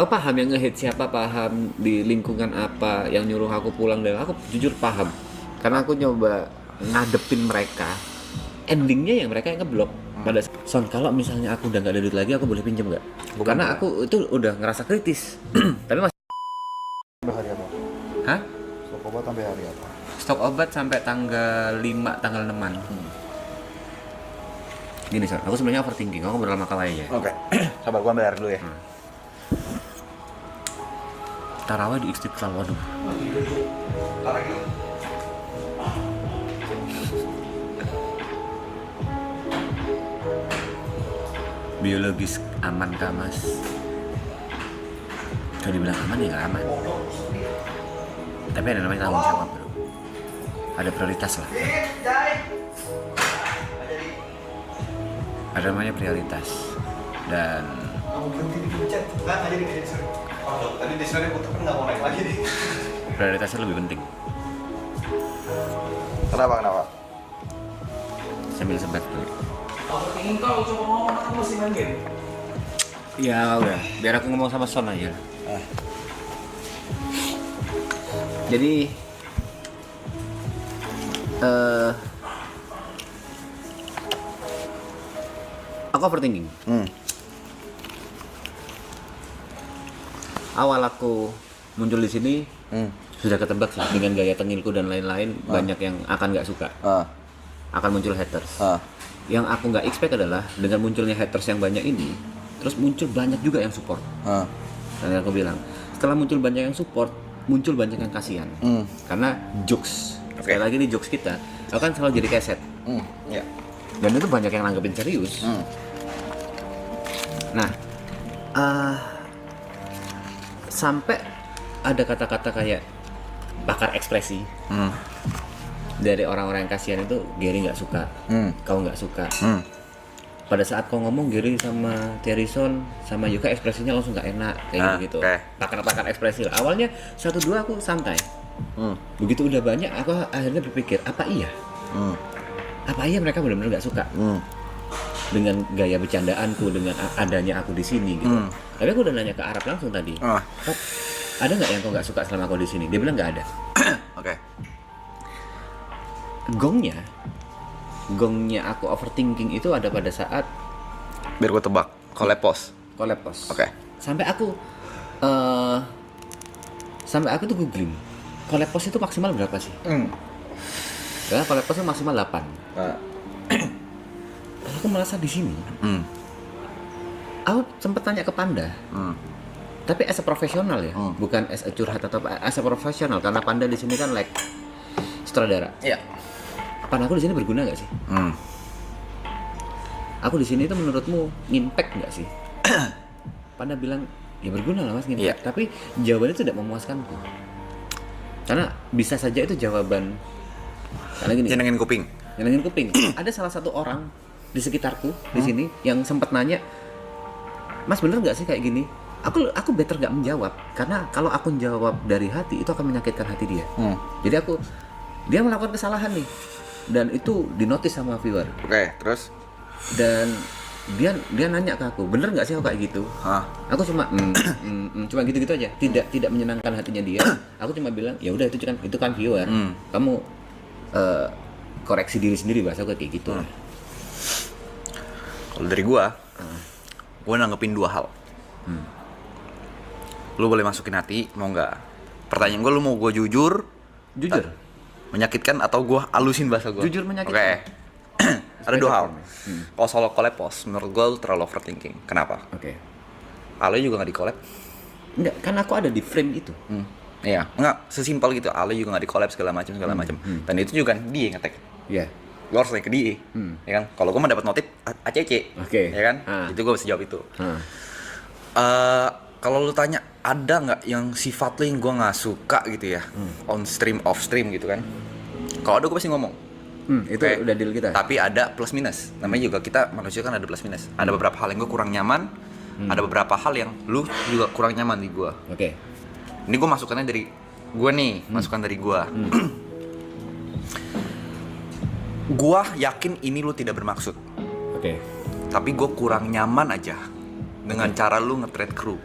Aku paham yang nge-hate siapa, paham di lingkungan apa yang nyuruh aku pulang, dan aku jujur paham karena aku nyoba ngadepin mereka. Endingnya yang mereka yang ngeblok. Pada Son, kalau misalnya aku udah nggak ada duit lagi, aku boleh pinjam nggak? Karena aku itu udah ngerasa kritis. Tapi masih. Sampai hari apa? Hah? Stok obat sampai hari apa? Stok obat sampai tanggal 5, tanggal 6-an. Gini Son, aku sebenarnya overthinking, aku berlama kali aja. Oke. Sabar, gua bayar dulu ya. Tarawih di Istiqlal, waduh. Biologis aman kah mas? Kalau dibilang aman ya nggak aman. Tapi ada namanya tanggung jawab bro. Ada prioritas lah. Ada namanya prioritas. Dan Kamu berhenti dipencet, nggak jadi kerja disuruh. Oh, tadi disuruh putar kan nggak mau naik lagi nih. prioritasnya lebih penting. Kenapa? Sambil sebat dulu. Ingin kau cuma ngomong kamu masih main game. Ya udah, biar aku ngomong sama Son aja. Jadi aku overthinking. Awal aku muncul di sini sudah ketebak sih dengan gaya tengilku dan lain-lain. Banyak yang akan nggak suka, akan muncul haters. Yang aku nggak expect adalah dengan munculnya haters yang banyak ini, terus muncul banyak juga yang support. Dan aku bilang, setelah muncul banyak yang support, muncul banyak yang kasihan. Karena jokes, sekali lagi nih jokes kita, akan selalu jadi keset. Ya. Dan itu banyak yang nanggepin serius. Nah, sampai ada kata-kata kayak bakar ekspresi dari orang-orang yang kasihan itu. Gary nggak suka, kau nggak suka. Pada saat kau ngomong Gary sama Terison sama Yuka ekspresinya langsung nggak enak kayak gitu. Bakar ekspresi lah. Awalnya 1-2 aku santai. Begitu udah banyak, aku akhirnya berpikir apa iya mereka benar-benar nggak suka dengan gaya bercandaanku, dengan adanya aku di sini gitu. Tapi aku udah nanya ke Arab langsung tadi. Kok ada nggak yang kau nggak suka selama kau di sini? Dia bilang nggak ada. Oke. Gongnya aku overthinking itu ada pada saat Biar gua tebak. Kolepos. Oke. Sampai aku tuh googling Kolepos itu maksimal berapa sih? Karena Kolepos itu maksimal 8. Terus aku merasa di sini. Aku sempat tanya ke Panda. Tapi as a profesional ya, bukan as a curhat atau as a profesional, karena Panda di sini kan like sutradara. Iya. Pan aku di sini berguna nggak sih? Aku di sini itu menurutmu impact nggak sih? Panda bilang ya berguna lah mas, impact. Iya. Tapi jawabannya itu tidak memuaskanku. Karena bisa saja itu jawaban karena gini. Nyenengin kuping. Ada salah satu orang di sekitarku di sini yang sempat nanya, mas bener nggak sih kayak gini? Aku better nggak menjawab karena kalau aku jawab dari hati itu akan menyakitkan hati dia. Jadi dia melakukan kesalahan nih. Dan itu dinotis sama viewer. Oke, terus? Dan dia nanya ke aku, bener nggak sih aku kayak gitu? Aku cuma cuma gitu-gitu aja, tidak menyenangkan hatinya dia. Aku cuma bilang ya udah itu kan viewer. Kamu koreksi diri sendiri, bahasa gue kayak gitu. Kalau dari gua nanggepin 2 hal. Lu boleh masukin hati, mau nggak? Pertanyaan gua, lu mau gua jujur? Menyakitkan atau gua halusin bahasa gua? Jujur menyakitkan. Oke. Ada 2 hal. Kalau soal Kolepos, menurut gua lu terlalu overthinking. Kenapa? Oke. Ale juga nggak di-collab. Enggak, kan aku ada di frame itu. Iya, nggak sesimpel gitu. Ale juga nggak di-collab segala macam. Dan itu juga kan dia yang ngetek. Iya. Lo harus nanya ke dia, ya kan? Kalau gua mah dapat notif ACC, Oke. ya kan? Itu gua bisa jawab itu. Kalau lu tanya ada nggak yang sifat lu yang gue nggak suka gitu ya, on stream off stream gitu kan? Kalau ada gue pasti ngomong. Itu udah deal kita. Tapi ada plus minus. Namanya juga kita manusia kan ada plus minus. Ada beberapa hal yang gue kurang nyaman, ada beberapa hal yang lu juga kurang nyaman di gue. Oke. Ini gue masukannya dari gue nih, masukan dari gue. Gue yakin ini lu tidak bermaksud. Oke. Tapi gue kurang nyaman aja dengan cara lu nge-treat kru.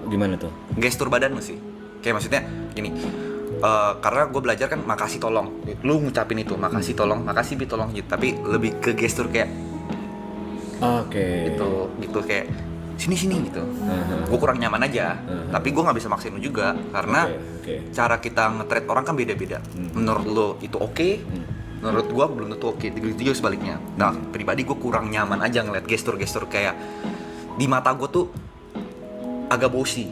Gimana tuh? Gestur badan lu sih. Kayak maksudnya gini. Karena gue belajar kan makasih tolong. Lu ngucapin itu makasih tolong, makasih bi tolong gitu. Tapi lebih ke gestur kayak Oke. gitu kayak sini gitu. Gue kurang nyaman aja. Tapi gue nggak bisa maksain lu juga karena Oke. cara kita nge-treat orang kan beda-beda. Menurut lo itu oke, menurut gue belum tentu oke. Begitu juga sebaliknya. Nah, pribadi gue kurang nyaman aja ngeliat gestur-gestur kayak di mata gue tuh agak bosi,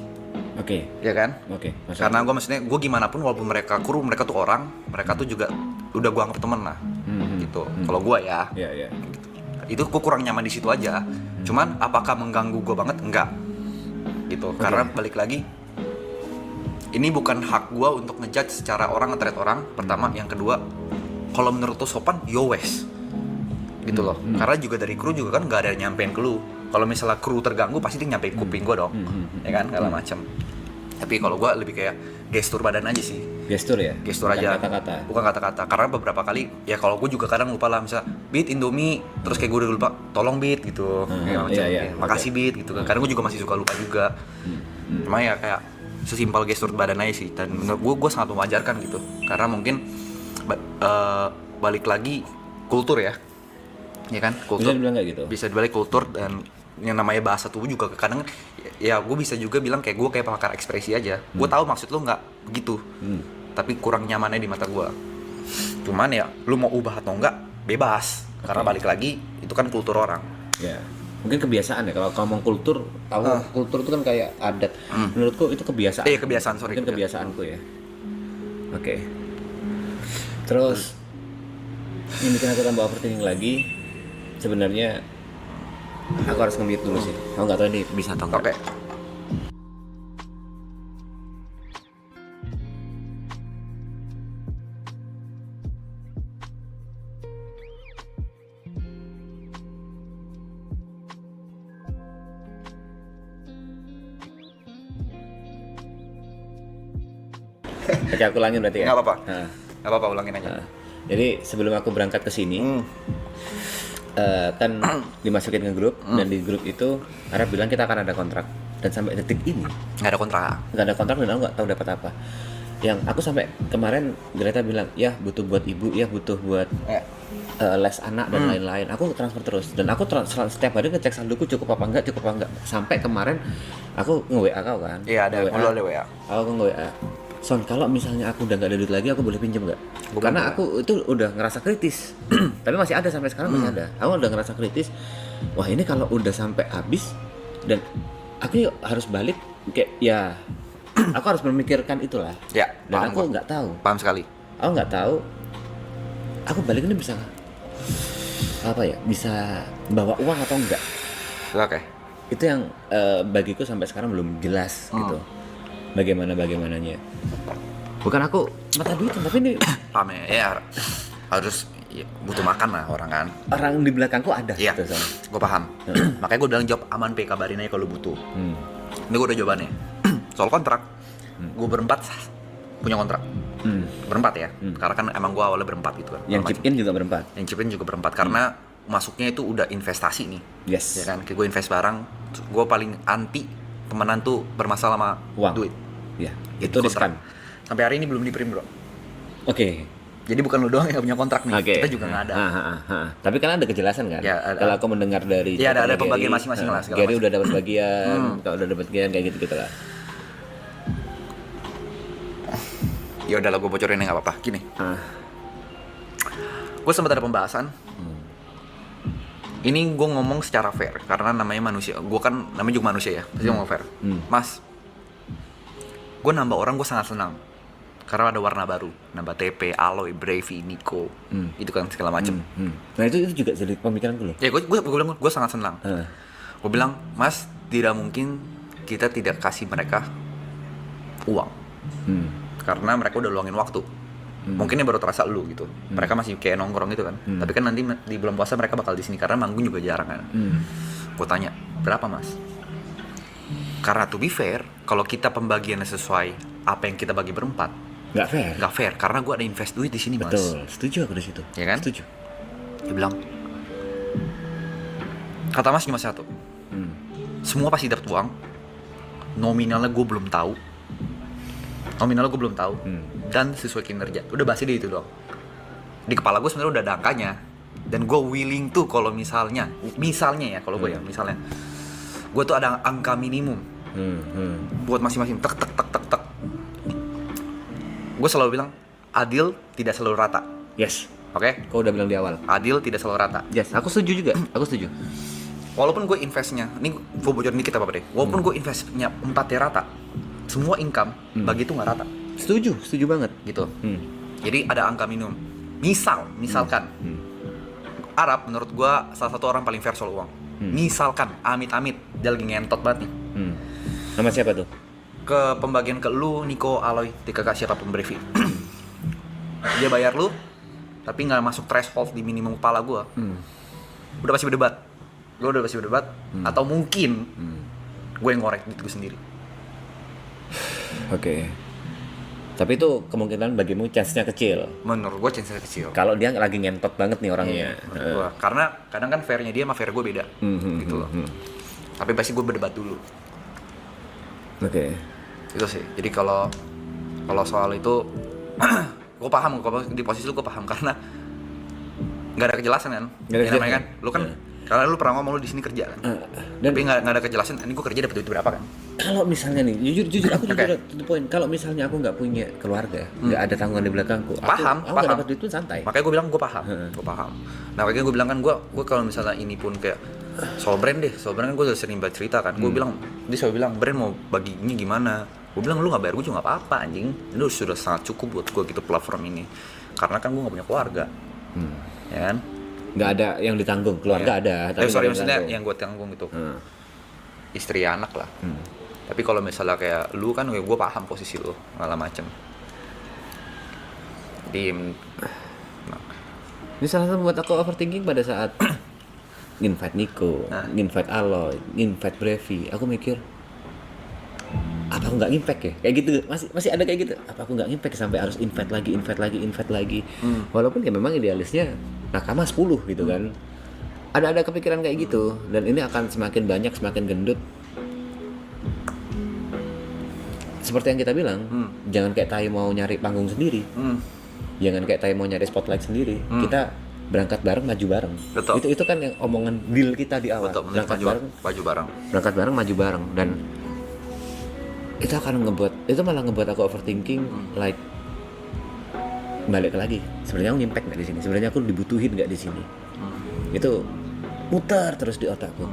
Oke. ya kan? Oke. Karena gue maksudnya gue gimana pun walaupun mereka kru, mereka tuh orang, mereka tuh juga udah gue anggap temen lah, gitu. Kalau gue ya, Iya. itu gue kurang nyaman di situ aja. Cuman apakah mengganggu gue banget? Enggak, gitu. Karena balik lagi, ini bukan hak gue untuk ngejudge secara orang nge-treat orang. Pertama, yang kedua, kalau menurut lo sopan, yo wes, gitu loh. Karena juga dari kru juga kan nggak ada yang nyampein ke lu. Kalau misalnya kru terganggu pasti dia nyampein kuping gue dong, ya kan, segala macam. Tapi kalau gue lebih kayak gestur badan aja sih. Gestur ya? Gestur Bukan aja, kata-kata. bukan kata-kata. Karena beberapa kali ya kalau gue juga kadang lupa lah, misal Beat Indomie, terus kayak gue udah lupa tolong Beat gitu, ya, macam, iya, makasih Beat gitu kan. Karena gue juga masih suka lupa juga. Cuma ya kayak sesimpel gestur badan aja sih. Dan menurut gue sangat mewajarkan gitu. Karena mungkin balik lagi kultur ya kan, kultur. Bisa dibilang kayak gitu? Bisa dibalik kultur dan yang namanya bahasa tubuh juga kadang ya gue bisa juga bilang kayak gue kayak pakar ekspresi aja. Gue tahu maksud lo nggak begitu, tapi kurang nyamannya di mata gue. Cuman ya lu mau ubah atau enggak bebas, karena balik lagi itu kan kultur orang. Ya. Mungkin kebiasaan ya, kalau ngomong kultur, tahu kultur itu kan kayak adat. Menurutku itu kebiasaan. Kebiasaan, sorry. Mungkin kebiasaanku ya. Oke. Terus ini bikin aku tambah overthinking lagi. Sebenarnya aku harus nge-mute dulu sih. Aku nggak tahu ini bisa atau enggak. Oke. Oke, aku ulangin berarti ya. Nggak apa-apa. Nah, Nggak apa-apa, ulangin aja. jadi sebelum aku berangkat ke sini, kan dimasukin ke grup, dan di grup itu Ara bilang kita akan ada kontrak, dan sampai detik ini Nggak ada kontrak. nggak ada kontrak dan aku nggak tahu dapat apa. Yang aku sampai kemarin Greta bilang ya butuh buat ibu, ya butuh buat les anak dan lain-lain. Aku transfer terus dan aku setiap hari ngecek saldoku cukup apa enggak, sampai kemarin aku nge-WA kau kan. Iya, ada WA. Aku nge-WA, Son, kalau misalnya aku udah nggak ada duit lagi, aku boleh pinjam nggak? Karena aku itu udah ngerasa kritis. Tapi masih ada sampai sekarang, masih ada. Aku udah ngerasa kritis. Wah, ini kalau udah sampai habis dan aku harus balik, kayak ya aku harus memikirkan itulah. Ya, Dan paham aku gua. nggak tahu. Paham sekali. Aku nggak tahu. Aku balik ini bisa apa ya? Bisa bawa uang atau enggak? Oke. Itu yang bagiku sampai sekarang belum jelas gitu. Bagaimananya. Bukan aku mata duitan, tapi ini Paham ya, harus ya, butuh makan lah orang kan. orang di belakangku ada Iya, gitu, Son. gue paham. Makanya gue bilang jawab aman P, kabarin aja kalau butuh. Ini gue udah jawabannya. Soal kontrak, gue berempat punya kontrak. Berempat ya, karena kan emang gue awalnya berempat gitu kan. Yang chip in juga berempat. Yang chip in juga berempat karena masuknya itu udah investasi nih. Yes. Ya kan, kayak gue invest barang, gue paling anti temenan tuh bermasalah sama Uang. duit. Ya, Jadi itu kontrak. riskan. Sampai hari ini belum di-print bro. Oke. Jadi bukan lu doang yang punya kontrak nih, Oke. kita juga nggak ada. Tapi kan ada kejelasan kan? Ya, ada. Kalau aku mendengar dari Iya, ada Gary, pembagian masing-masing lah, segala Gary macam. udah dapat bagian, kalau udah dapat bagian kayak gitu lah. Ya udahlah, gue bocorin nggak apa-apa. Gini, gue sempat ada pembahasan. Ini gue ngomong secara fair karena namanya manusia. Gue kan namanya juga manusia ya, pasti ngomong fair. Mas, gue nambah orang gue sangat senang karena ada warna baru, nambah TP, Aloy, Bravey, Nico, itu kan segala macem. Nah itu juga jadi pemikiranku loh. Ya gue bilang gue sangat senang. Gue bilang, Mas, tidak mungkin kita tidak kasih mereka uang karena mereka udah luangin waktu. Mungkin ini baru terasa lu gitu. Mereka masih kayak nongkrong gitu kan. Tapi kan nanti di bulan puasa mereka bakal di sini karena manggung juga jarang kan. Gue tanya, berapa Mas? Karena to be fair, kalau kita pembagiannya sesuai apa yang kita bagi berempat, Nggak fair. nggak fair karena gue ada invest duit di sini Mas. Betul, setuju aku di situ. Ya kan? Setuju. Dia bilang, kata Mas cuma satu, semua pasti dapat uang, nominalnya gue belum tahu. Dan sesuai kinerja. Udah bahas dia itu doang. Di kepala gue sebenarnya udah ada angkanya. Dan gue willing tuh kalau misalnya ya kalau gue ya misalnya gue tuh ada angka minimum buat masing-masing tek. Gue selalu bilang adil tidak selalu rata. Yes. Oke? Kau udah bilang di awal. Adil tidak selalu rata. Yes, aku setuju juga. Aku setuju. Walaupun gue investnya, ini gue bocorin dikit apa deh. Walaupun gue investnya 4 rata, semua income bagi itu nggak rata. Setuju banget. Gitu. Jadi ada angka minimum. Misalkan Arab menurut gue salah satu orang paling fair soal uang. Misalkan amit-amit dia lagi ngentot banget nih. Nama siapa tuh? Ke pembagian ke lu, Niko, Aloy, TKK siapapun Brevi. Dia bayar lu, tapi nggak masuk threshold di minimum kepala gue. Udah pasti berdebat. Atau mungkin gue yang ngorek duit gue sendiri. Oke. Tapi itu kemungkinan bagimu chance-nya kecil. Menurut gue chance-nya kecil. Kalau dia lagi ngentot banget nih orangnya. Menurut gua. Karena kadang kan fairnya dia sama fair gue beda. Gitu loh. Tapi pasti gue berdebat dulu. Oke. Itu sih. Jadi kalau soal itu gue paham, kalau di posisi lu gue paham karena nggak ada kejelasan kan. Nggak ada Ya, namanya kan, kejelasan. lu kan karena lu pernah ngomong lu di sini kerja kan. Dan Tapi nggak ada kejelasan. Ini gue kerja dapat duit berapa kan? kalau misalnya nih, jujur aku Oke. to the point. Kalau misalnya aku nggak punya keluarga, nggak ada tanggungan di belakangku, aku nggak dapat duit pun santai. Makanya gue bilang gue paham. Nah makanya gue bilang kan gue kalau misalnya ini pun kayak soal brand kan gue udah sering cerita kan. Gue bilang dia selalu bilang brand mau bagi ini gimana. Gue bilang lu nggak bayar gue juga nggak apa-apa anjing. Ini sudah sangat cukup buat gue gitu platform ini. Karena kan gue nggak punya keluarga, ya kan? Nggak ada yang ditanggung, keluarga ada. Tapi Sorry nggak maksudnya ditanggung. yang gue tanggung itu istri anak lah. Tapi kalau misalnya kayak lu kan gue paham posisi lu segala macem. Jadi Ini salah satu buat aku overthinking pada saat invite Nico, invite Aloy, invite Brevi. Aku mikir, apa aku nggak impact ya? Kayak gitu, masih ada kayak gitu. Apa aku nggak impact sampai harus invite lagi. Walaupun ya memang idealisnya nakama 10 gitu kan. Ada kepikiran kayak gitu, dan ini akan semakin banyak, semakin gendut. Seperti yang kita bilang, jangan kayak tai mau nyari panggung sendiri. Jangan kayak tai mau nyari spotlight sendiri. Kita berangkat bareng, maju bareng. Betul. Itu kan yang omongan deal kita di awal. betul, Berangkat bareng, maju bareng. maju bareng, dan itu malah ngebuat aku overthinking. Like balik lagi, sebenarnya aku impact nggak di sini? Sebenarnya aku dibutuhin nggak di sini? Itu muter terus di otakku.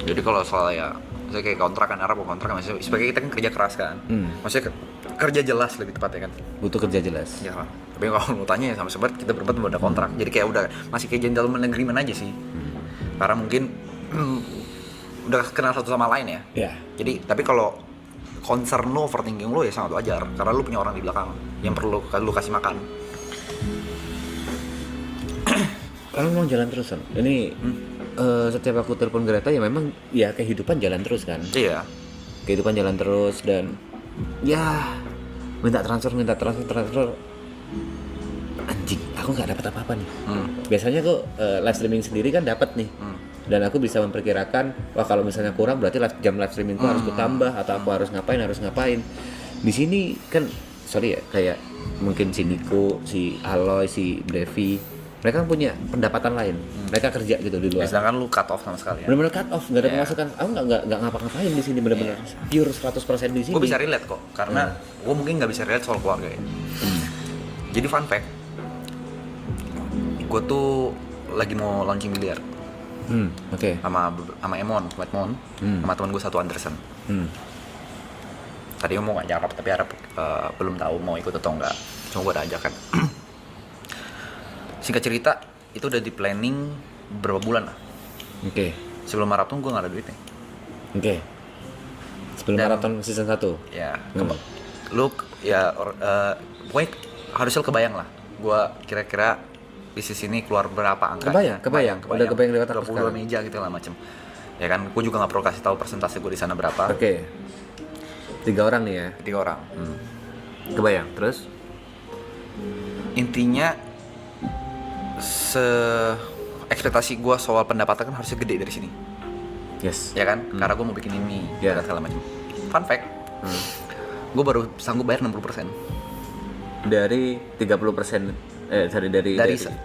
Jadi kalau soal ya, maksudnya kayak kontrak kan, Arab kontrak kan, maksudnya sebagai kita kan kerja keras kan, maksudnya kerja jelas lebih tepatnya kan. Butuh kerja jelas. Ya, tapi kalau mau tanya ya sama sebat kita berempat udah kontrak, jadi kayak udah masih kayak gentleman agreement aja sih. Karena mungkin udah kenal satu sama lain ya. Ya. Jadi tapi kalau concern lo, overthinking lo ya sangat wajar, karena lo punya orang di belakang yang perlu lo kasih makan. Kalau memang jalan terus kan. Ini setiap aku telepon Greta ya memang ya kehidupan jalan terus kan. Iya. Kehidupan jalan terus, dan ya minta transfer. Anjing, aku nggak dapat apa-apa nih. Biasanya kok live streaming sendiri kan dapat nih. Dan aku bisa memperkirakan, wah kalau misalnya kurang berarti jam live streamingku harus kutambah, atau aku harus ngapain. Di sini kan sorry ya, kayak mungkin si Nico, si Aloy, si Brevi, mereka kan punya pendapatan lain. Mereka kerja gitu di luar. Sedangkan lu cut off sama sekali ya. Benar-benar cut off, nggak ada pemasukan. Aku nggak ngapa-ngapain di sini, benar-benar pure 100% di sini. Gue bisa relate kok, karena gue mungkin nggak bisa relate soal keluarga ya. Jadi fun fact, gue tuh lagi mau launching biliar Oke. sama Emon, sama teman gue satu Anderson. Tadi mau ngajak Arab, tapi Arab belum tahu mau ikut atau enggak. Cuma gue ada ajakan. Singkat cerita, itu udah di planning berapa bulan lah. Oke. Sebelum maraton gue nggak ada duitnya. Oke. Sebelum Dan- maraton season 1. Ya, lu ya pokoknya harusnya kebayang lah. Gue kira-kira bisnis ini keluar berapa angkanya. Kebayang. Udah kebayang lewat aku 22 sekarang. meja gitu lah macem. Ya kan, gue juga nggak perlu kasih tahu persentase gue di sana berapa. Oke. 3 orang nih ya. 3 orang. Kebayang. Terus? Intinya ekspektasi gue soal pendapatan kan harusnya gede dari sini. Yes. ya kan? Karena gue mau bikin ini Ya. dan segala macam. Fun fact, gue baru sanggup bayar 60% Dari 30%,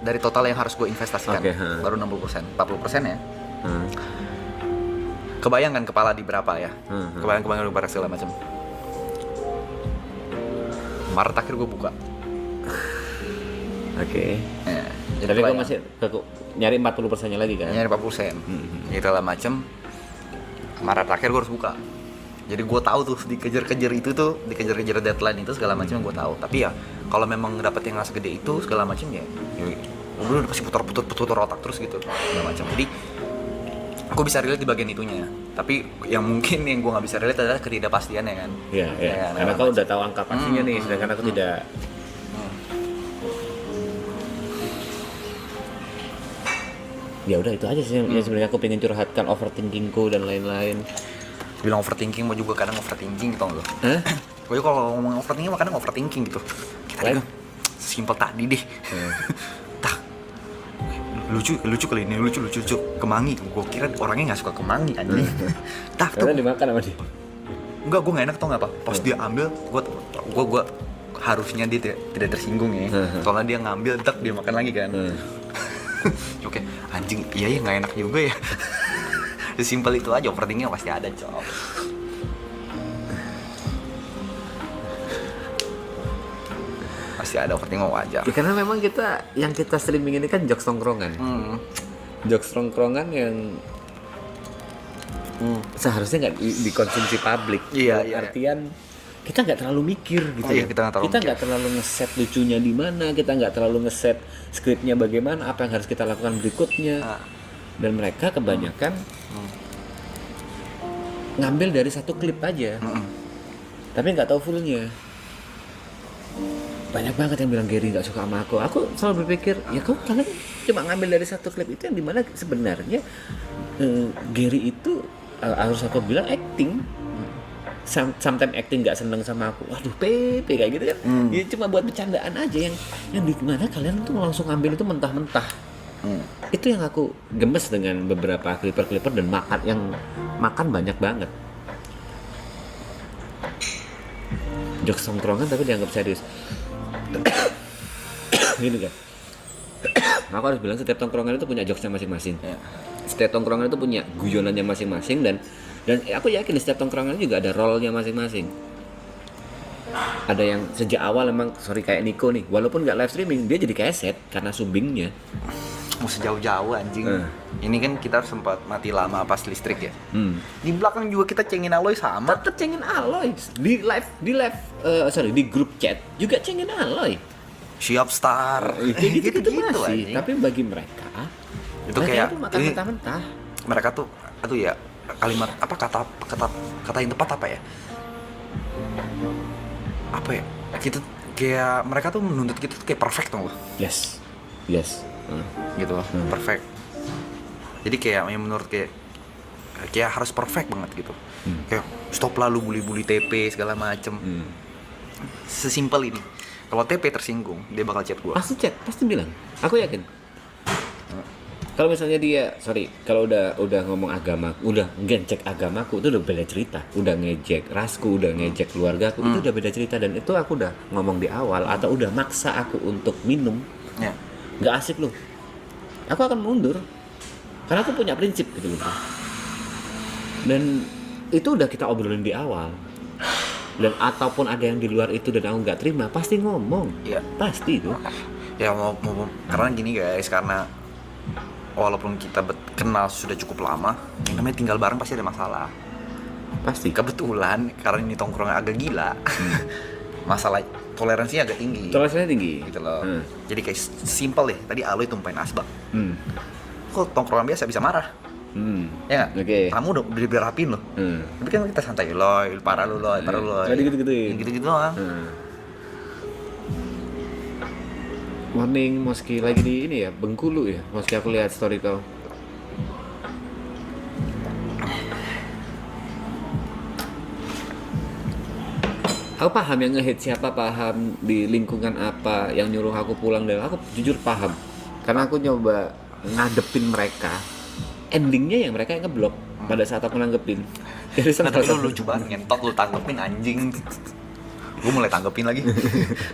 dari total yang harus gue investasikan. Oke, Baru 60%, 40% ya. Hmm. Kebayang kan kepala di berapa ya? Hmm. Kebayang berapa segala macam. Maret akhir gue buka. Oke. Ya, jadi Tapi kau kebayang. masih nyari 40%-nya lagi kan? Nyari 40%. Gitu lah macem. Maret akhir gue harus buka. Jadi gue tahu tuh dikejar-kejar itu tuh, dikejar-kejar deadline itu segala macam gue tahu. Tapi ya kalau memang dapet yang nggak segede itu segala macam ya gue udah pasti putar otak terus gitu segala macam. Jadi aku bisa relate di bagian itunya. Tapi yang mungkin yang gue nggak bisa relate adalah ketidakpastiannya kan. Iya, iya. Ya, Karena segala kau macam. udah tahu angka pastinya nih, sedangkan aku tidak. Ya udah itu aja sih yang sebenarnya aku pengen curhatkan overthinkingku dan lain-lain. Bilang overthinking mau juga kadang overthinking gitu loh. Hah? Gue kalau ngomong overthinking kadang overthinking gitu. Kita Lain? juga simpel tadi deh. Tak lucu kali ini lucu kemangi. Gue kira orangnya nggak suka kemangi anjing. Tak tuh Karena dimakan sama dia. enggak, gue nggak enak tau nggak apa. Pas dia ambil, gue harusnya dia tidak tersinggung ya. Soalnya dia ngambil, tak dia makan lagi kan. Oke, anjing, iya ya nggak enak juga ya. Sesimpel itu aja, overthinking pasti ada cok. Pasti ada overthinking wajar. Ya, karena memang yang kita streaming ini kan jokes tongkrongan. Jokes tongkrongan yang seharusnya nggak dikonsumsi publik. Iya, Dalam iya. artian kita nggak terlalu mikir gitu. Iya, kita nggak terlalu mikir. nggak terlalu ngeset lucunya di mana, kita nggak terlalu ngeset skripnya bagaimana, apa yang harus kita lakukan berikutnya. Dan mereka kebanyakan ngambil dari satu klip aja, tapi nggak tahu fullnya. Banyak banget yang bilang Gary nggak suka sama aku. Aku selalu berpikir, ya kalian cuma ngambil dari satu klip itu yang dimana sebenarnya Gary itu harus aku bilang acting. Sometimes acting nggak seneng sama aku. Waduh, Pepe kayak gitu kan. Ya cuma buat bercandaan aja yang di mana kalian tuh langsung ambil itu mentah-mentah. Itu yang aku gemes dengan beberapa clipper dan makan banyak banget. Jokes tongkrongan tapi dianggap serius. Gini kan. Aku harus bilang setiap tongkrongan itu punya jokesnya masing-masing. Setiap tongkrongan itu punya guyonannya masing-masing dan aku yakin di setiap tongkrongan juga ada role-nya masing-masing. Ada yang sejak awal emang kayak Nico nih, walaupun nggak live streaming dia jadi keset karena subbingnya. Mau sejauh-jauh anjing. Ini kan kita sempat mati lama pas listrik ya. Di belakang juga kita cengin Aloy sama. Tetep cengin Aloy di grup chat juga cengin Aloy. Siap star. Gitu masih. anjing. Tapi bagi mereka Itu kayak itu makan ini- mentah-mentah. Mereka tuh aduh ya kalimat apa kata yang tepat apa ya? Apa ya? Kita kayak mereka tuh menuntut kita tuh kayak perfect tuh loh. Yes. Gitu loh, perfect. Jadi kayak yang menurut kayak harus perfect banget gitu. Kayak stop lalu bully-bully TP segala macem. Sesimpel ini. Kalau TP tersinggung, dia bakal chat gua. Pasti chat, pasti bilang. Aku yakin. Kalau misalnya dia, kalau udah ngomong agama, udah ngejek agamaku, itu udah beda cerita. Udah ngejek rasku, udah ngejek keluargaku, itu udah beda cerita. Dan itu aku udah ngomong di awal, atau udah maksa aku untuk minum. Ya. Nggak asik loh. Aku akan mundur. Karena aku punya prinsip gitu loh. Dan itu udah kita obrolin di awal. Dan ataupun ada yang di luar itu dan aku nggak terima, pasti ngomong. Iya. Pasti itu. Ya mau karena gini guys, karena walaupun kita kenal sudah cukup lama, yang namanya tinggal bareng pasti ada masalah. Pasti. Kebetulan karena ini tongkrongan agak gila, masalah toleransinya agak tinggi. Toleransinya tinggi. Gitu loh. Jadi kayak simple deh. Tadi Aloy tumpahin asbak. Hmm. Kok tongkrongan biasa bisa marah? Ya nggak? Oke. Kamu udah berapin loh. Tapi kan kita santai, Loy, parah lu Loy. Jadi gitu-gituin. Gitu-gitu doang. Morning Moski lagi di ini ya, Bengkulu ya. Moski aku lihat story kau. Aku paham yang nge-hate siapa, paham di lingkungan apa yang nyuruh aku pulang, dan aku jujur paham. Karena aku nyoba ngadepin mereka. Endingnya yang mereka yang ngeblok. pada saat aku nanggepin. Derisan Nah, tapi lu lucu banget, ngentot lu tanggepin anjing. Gue mulai tanggepin lagi.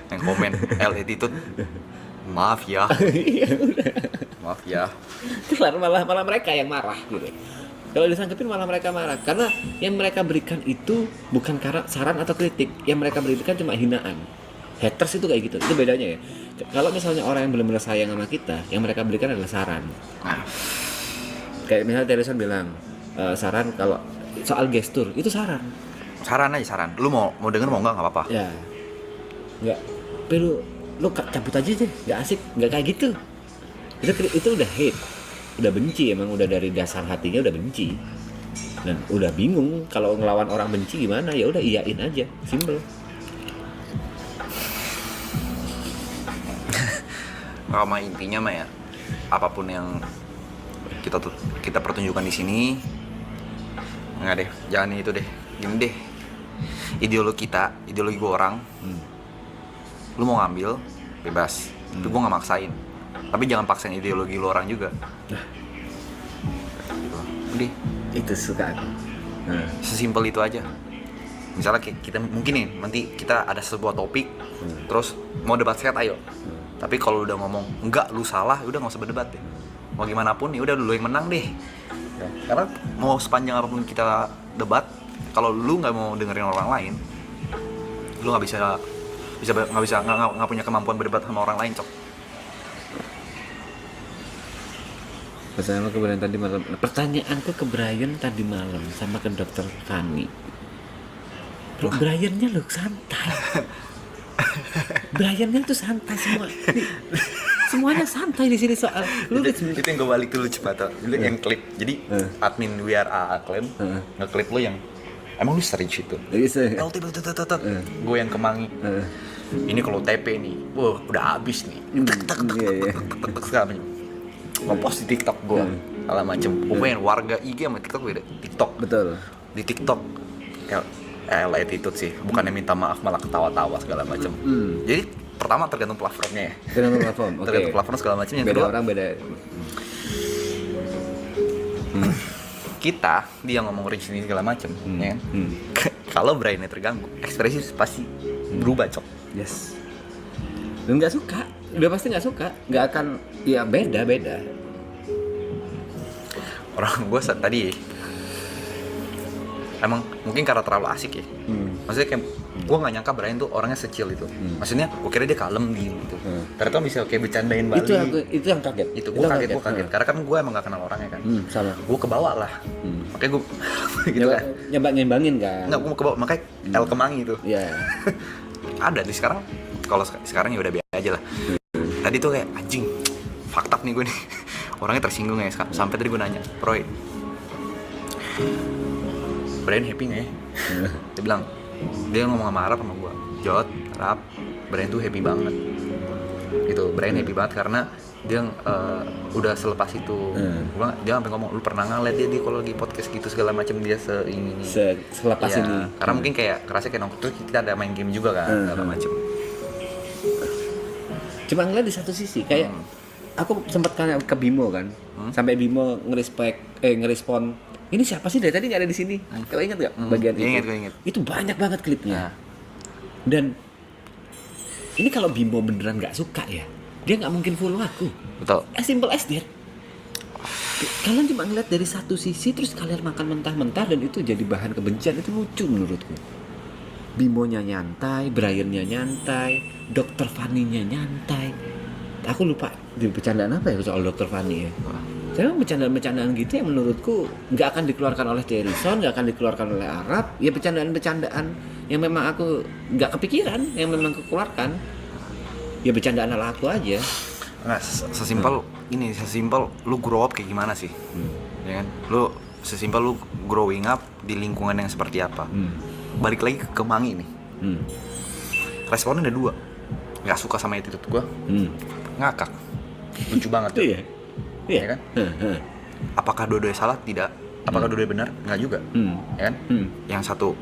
Yang komen L attitude. Maaf ya. Maaf ya. Kelar, malah mereka yang marah gitu. Kalau disangkepin malah mereka marah karena yang mereka berikan itu bukan karena saran atau kritik, yang mereka berikan cuma hinaan. Haters itu kayak gitu, itu bedanya ya. Kalau misalnya orang yang benar-benar sayang sama kita, yang mereka berikan adalah saran. Kayak misalnya Teresan bilang saran kalau soal gestur itu saran. Saran aja saran. Lu mau denger mau enggak apa-apa. Ya, nggak. Tapi lu cabut aja deh, nggak asik, nggak kayak gitu. Itu udah hate. Udah benci, emang udah dari dasar hatinya udah benci dan udah bingung kalau ngelawan orang benci gimana, ya udah iyain aja, simple. Sama intinya mah ya, apapun yang kita pertunjukkan di sini, nggak deh, jangan itu deh, gini deh, ideologi gua orang, lu mau ngambil bebas, itu gua nggak maksain. Tapi jangan paksain ideologi lu orang juga. Gitu. Udah. Itu suka aku. Sesimpel itu aja. Misalnya kita mungkin nih nanti kita ada sebuah topik, terus mau debat sehat ayo. Tapi kalau udah ngomong enggak lu salah, udah nggak usah berdebat deh. Mau gimana pun ya udah lu yang menang deh. Ya. Karena mau sepanjang apapun kita debat, kalau lu nggak mau dengerin orang lain, lu nggak punya kemampuan berdebat sama orang lain, Cok. Pertanyaanku ke Brian tadi malam sama ke Dokter Fanny. Brian-nya lo santai. Brian-nya tuh santai semua. Semuanya santai di sini soal. Itu yang gue balik dulu cepat. Itu yang klip. Jadi admin We Are AA Clan ngeklip lo yang emang lu serius itu. Gue yang kemangi. Ini kalau TP nih, wah udah habis nih. Segala macam. Ngepost di TikTok gue, segala macem. Pokoknya warga IG sama TikTok beda. TikTok. Betul. Di TikTok, attitude sih. Bukannya minta maaf malah ketawa-tawa segala macem. Jadi pertama tergantung platformnya ya. Tergantung platform. Oke. Tergantung platform segala macam. Yang beda kedua, orang beda. Kita dia ngomong rich ini segala macem, ya kan? Kalau brainnya terganggu, ekspresi pasti berubah, Cok. Yes. Dan nggak suka, udah pasti nggak suka, nggak akan, ya beda. Orang gue tadi emang mungkin karena terlalu asik ya. Maksudnya kayak gue nggak nyangka Brian tuh orangnya secil itu. Maksudnya gue kira dia kalem gitu. Ternyata bisa kayak bercandain Bali. Itu yang kaget. Itu gue kaget. Karena kan gue emang gak kenal orangnya kan. Sama. Gue kebawa lah. Makanya gue gitu kan. Nyembangin kan. Nggak, gue kebawa makanya El Kemangi itu. Iya. Ada di sekarang. Kalau sekarang ya udah biasa aja lah. Tadi tuh kayak anjing, fucked up nih gue nih. Orangnya tersinggung ya. Sampai tadi gue nanya, Roy, Brian happy nggak ya? Dia bilang, dia ngomong sama Arab sama gue, Jod, Arab, Brian tuh happy banget. Gitu, Brian happy banget karena dia udah selepas itu. Dia sampai ngomong, lu pernah ngeliat dia kalau lagi podcast gitu segala macam dia selepas ya, ini. Karena mungkin kayak kerasa kayak nongkrong, terus kita ada main game juga kan, segala macam. Cuma ngeliat di satu sisi kayak aku sempat tanya ke Bimo kan, sampai Bimo ngerespon, ini siapa sih dari tadi nggak ada di sini? Kau ingat nggak bagian itu? Ingat. Itu banyak banget klipnya. Dan ini kalau Bimo beneran nggak suka ya, dia nggak mungkin follow aku. Betul. As simple as that. Kalian cuma ngeliat dari satu sisi terus kalian makan mentah-mentah dan itu jadi bahan kebencian, itu lucu menurutku. Bimonya nyantai, Briannya nyantai, Dokter Fanny-nya nyantai. Aku lupa di bercandaan apa ya soal Dokter Fanny ya. Saya bercandaan-bercandaan gitu yang menurutku nggak akan dikeluarkan oleh Terison, nggak akan dikeluarkan oleh Arab. Ya bercandaan-bercandaan yang memang aku nggak kepikiran, yang memang kekeluarkan. Ya bercandaan ala aku aja. Nggak, sesimpel ini, sesimpel lu grow up kayak gimana sih? Ya kan? Lu sesimpel lu growing up di lingkungan yang seperti apa? Balik lagi ke Kemangi nih. Responnya ada dua. Nggak suka sama attitude gue, ngakak, lucu banget tuh. Iya. Ya kan? Apakah dua-duanya salah? Tidak. Apakah dua-duanya benar? Nggak juga. Ya kan? Yang satu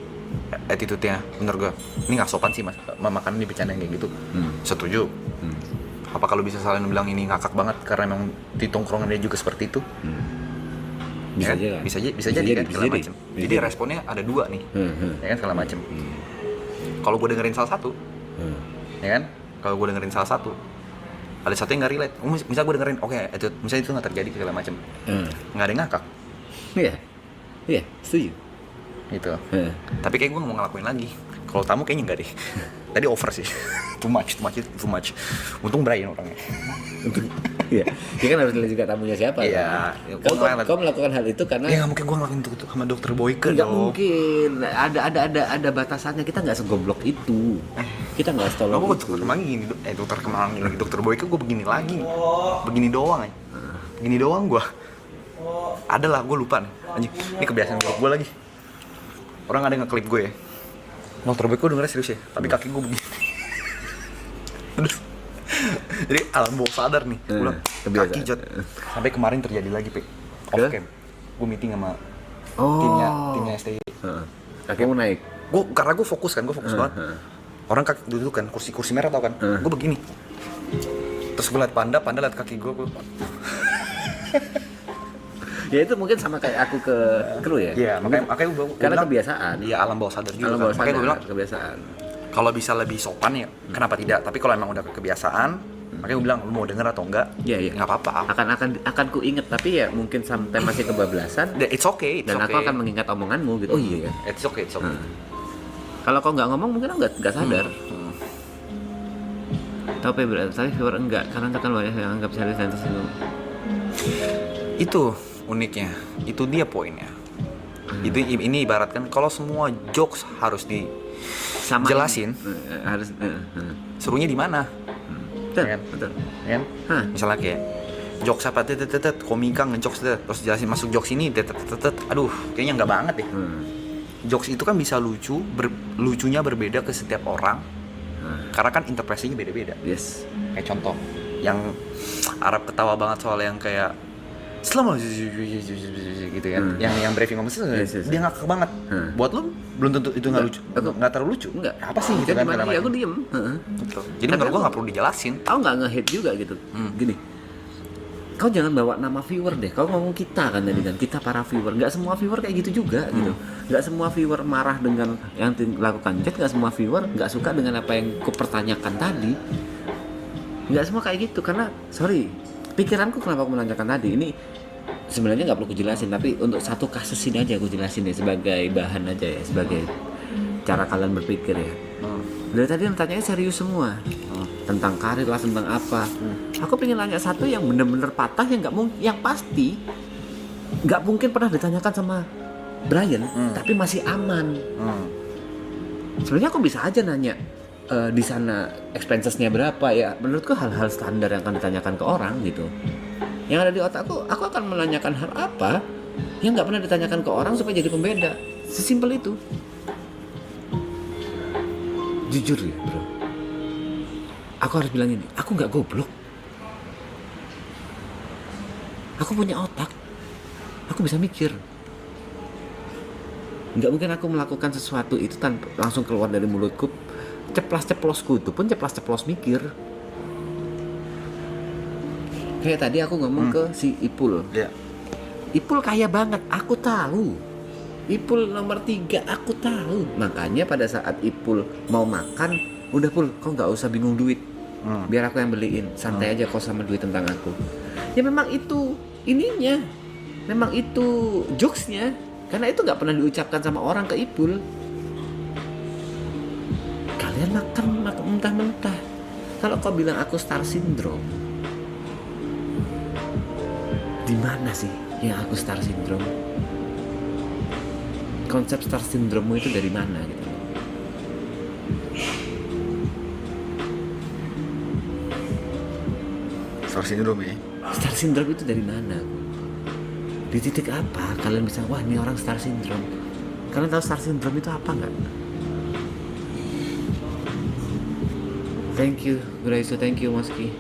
attitude-nya menurut gue, ini nggak sopan sih mas, makan ini bercanda kayak gitu. Setuju. Apa kalau bisa saling bilang ini ngakak banget karena memang di tongkrongan dia juga seperti itu? Bisa ya kan? aja kan? Bisa Bisa jadi jadi, kan bisa segala jadi. macam. Bisa Jadi jadi. responnya ada dua nih, ya kan segala macam. Hmm. Kalau gue dengerin salah satu, Hmm. ya kan? Kalau gue dengerin salah satu, ada satu yang nggak relate. Misal gue dengerin, oke, itu misalnya itu nggak terjadi segala macam, Hmm. nggak ada yang ngakak, Iya. Iya, setuju. gitu. Hmm. Tapi kayak gue nggak mau ngelakuin lagi. Kalau tamu kayaknya enggak deh. Tadi over sih. Too much. Untung Brian orangnya. Iya. Dia kan harus lihat juga tamunya siapa. Iya. Kan? Kau melakukan hal itu karena Ya nggak mungkin gue ngelakuin itu sama dokter Boyke nggak dong. mungkin. Ada batasannya. Kita nggak segoblok itu. Kita nggak setolong Gue itu. dokter kemarin gini, dokter kemarin lagi dokter Boyke gue begini lagi. Begini doang aja. Begini doang gue. Ada lah, gue lupa nih. Anjing, ini kebiasaan buruk gue lagi. Orang ada yang ngeklip gue ya. Dokter Boyke gue dengernya serius ya, tapi kaki gue begini. Terus, jadi alam bawah sadar nih, gue bilang, kebiasaan. kaki jod. Sampai kemarin terjadi lagi, Pe. Off cam. Gue meeting sama Oh. timnya STI. Heeh. Kakimu naik. Karena gue fokus banget. Orang kaki duduk kan, kursi merah tau kan, gue begini. Terus gue liat panda liat kaki gue. Ya itu mungkin sama kayak aku ke kru ya. Iya, makanya gue Karena bilang, kebiasaan. Iya, alam bawah sadar juga. Kalau bawah Makanya gue sadar, bilang, kebiasaan. kalau bisa lebih sopan ya, kenapa tidak? Tapi kalau emang udah kebiasaan, makanya gue bilang, lu mau denger atau enggak? Iya, iya. Nggak apa-apa. Akan ku inget, tapi ya mungkin sampai masih kebablasan. It's okay. Dan aku akan mengingat omonganmu gitu. Oh iya ya. It's okay. Kalau kau nggak ngomong mungkin aku nggak sadar. Tapi berarti viewer enggak, karena kan banyak yang anggap serius dan tersinggung. Itu uniknya, itu dia poinnya. Ini ibaratkan kalau semua jokes harus Sama dijelasin, harus. serunya di mana? Betul, Ya kan? betul. Kan? Hah. Misalnya kayak jokes apa komika ngejokes terus jelasin masuk jokes ini aduh kayaknya nggak banget deh. Jokes itu kan bisa lucunya berbeda ke setiap orang karena kan interpretasinya beda-beda. Yes. Kayak contoh yang Arab ketawa banget soal yang kayak selama gitu kan, yang briefing ngomong Yes. dia ngakak banget. Buat lu belum tentu itu nggak lucu, nggak terlalu lucu. Enggak. Apa sih gitu Jadi kan? gimana? segala Ya aku macam. diem. Gitu. Jadi menurut gua nggak perlu dijelasin. Aku nggak nge-hate juga gitu. Gini, kau jangan bawa nama viewer deh. Kau ngomong kita kan tadi kan, kita para viewer. Nggak semua viewer kayak gitu juga gitu. Nggak semua viewer marah dengan yang dilakukan chat. Nggak semua viewer nggak suka dengan apa yang kupertanyakan tadi. Nggak semua kayak gitu karena sorry, pikiranku kenapa aku menanyakan tadi ini sebenarnya nggak perlu kujelasin, tapi untuk satu kasus ini aja aku jelasin ya sebagai bahan aja ya, sebagai cara kalian berpikir ya. Dari tadi tanyanya serius semua tentang karir lah, tentang apa. Aku pengen nanya satu yang bener-bener patah yang nggak mungkin, yang pasti nggak mungkin pernah ditanyakan sama Brian, tapi masih aman. Sebenarnya aku bisa aja nanya di sana expensesnya berapa ya. Menurutku hal-hal standar yang akan ditanyakan ke orang gitu. Yang ada di otakku, aku akan menanyakan hal apa yang nggak pernah ditanyakan ke orang supaya jadi pembeda. Sesimpel itu. Jujur ya bro, aku harus bilang ini, aku nggak goblok. Aku punya otak, aku bisa mikir. Nggak mungkin aku melakukan sesuatu itu tanpa langsung keluar dari mulutku. Ceplas-ceplosku itu pun ceplas-ceplos mikir. Kayak tadi aku ngomong ke si Ipul. Iya. Ipul kaya banget, aku tahu. Ipul nomor 3, aku tahu. Makanya pada saat Ipul mau makan, udah Pul, kau nggak usah bingung duit. Biar aku yang beliin. Santai aja kau sama duit tentang aku. Ya memang itu ininya. Memang itu jokesnya. Karena itu nggak pernah diucapkan sama orang ke Ipul. Kalian makan mentah-mentah. Kalau kau bilang aku star syndrome, di mana sih yang aku star syndrome? Konsep star syndrome itu dari mana gitu? Star syndrome ya. Star syndrome itu dari mana? Di titik apa kalian bisa wah ini orang star syndrome? Kalian tahu star syndrome itu apa nggak? Thank you, Graiso. Thank you, Moski.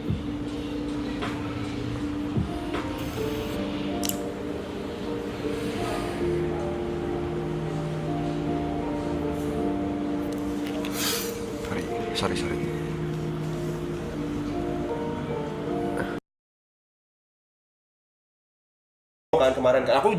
Sorry. Kan kemarin kan aku